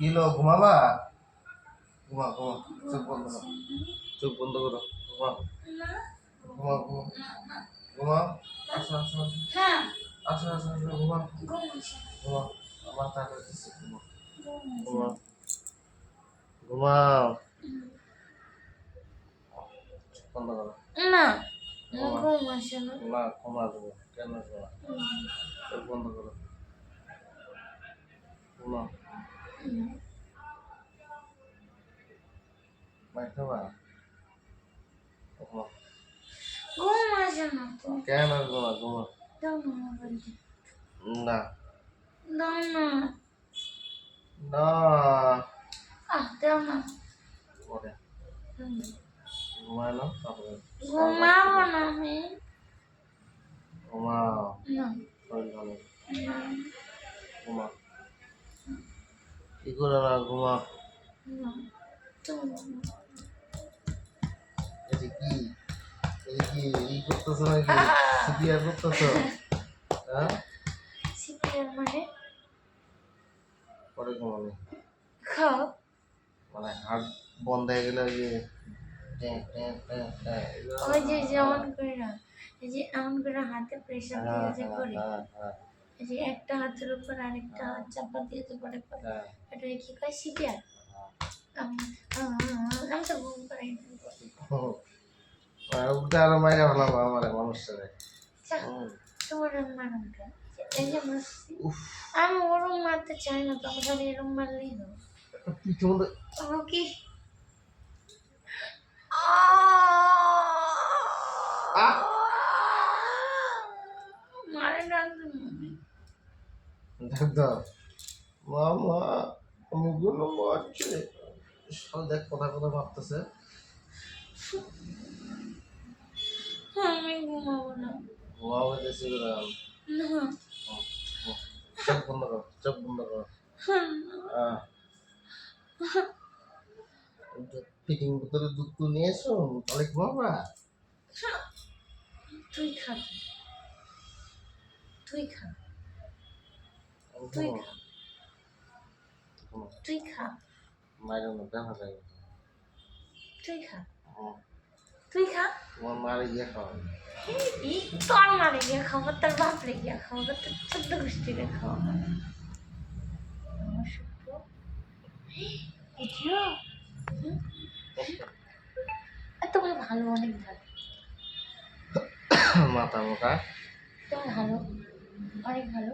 Kilo ঘুমাবা? ঘুমা ঘুমা, চোখ বন্ধ করো, চোখ বন্ধ করো, ঘুমা ঘুমা ঘুমা ঘুমা। আসো আসো আসো আসো আসো আসো, ঘুমা ঘুমা। আমার টাকা দিচ্ছে, ঘুমা ঘুমা ঘুমাও। চোখ বন্ধ করো। না ঘুমা ঘুম আসে না। না, ঘুমা দেবো কেন? ঘুমা, চোখ বন্ধ করো, ঘুমা। মাই খাবা? ঘুমা। ঘুম আসে না তো। কেন ঘুমা? ঘুমা দাও না মোবাইলটা, না দাও না। না। দাও না। পরে ঘুমায় না, তারপরে ঘুমাবো না আমি। ঘুমাও, না শরীর ভালো। না ঘুমা, কি করে না? ঘুমা। না তুমি এটা কি? এটা কি ই করতেছো নাকি? সিপিআর করতেছো? হ্যাঁ, সিপিআর মানে পরে ঘুমাবে। খাও। মানে হার্ট বন্ধ হয়ে গেলে ওই যে ট্যাঁ ট্যাঁ ট্যাঁ ট্যাঁ এগুলো। ওই যে যেমন করে না, এই যে এমন করে হাতে প্রেশার দিয়ে যে করে, হ্যাঁ এই যে একটা হাতের উপর আরেকটা হাত চাপা দিয়ে যে পরে করে, হ্যাঁ এটা কি কয় সিপিআর? আমি আমি তো ঘুম পাই না। উল্টা আরো মাইরা ভালো আমার মানুষটারে। তোমার মারুন কেন? এই যে মারছি, আমি ওরম মারতে চাই না, তোমার খালি এরম মারলেই হবে। পিছন ও কি মারে না তুমি। ডাক্তার, মামা মুগুলো মারছে। শাল দেখ কথা কথা ভাবতেছে। আমি ঘুমাবো না। ঘুমাবে দেশে গেলাম। না চোখ বন্ধ কর, চোখ বন্ধ কর। ফিটিং বোতলে দুধ তো নিয়ে এসো, তাহলে ঘুমাবা। তুই খা, তুই খা, তুই খা, তুই খা, মায়ের দেখা যায়। তুই খা, তুই খা। তোমার মারে গিয়ে খাওয়া। এই তোর মারে গিয়ে খাবো, তোর বাপরে গিয়ে খাবো, তোর 14 গোষ্ঠীরে খাবো। আমার শুক্র বুঝলো? তুমি ভালো, অনেক ভালো, মাথা মোটা। তুমি ভালো, অনেক ভালো।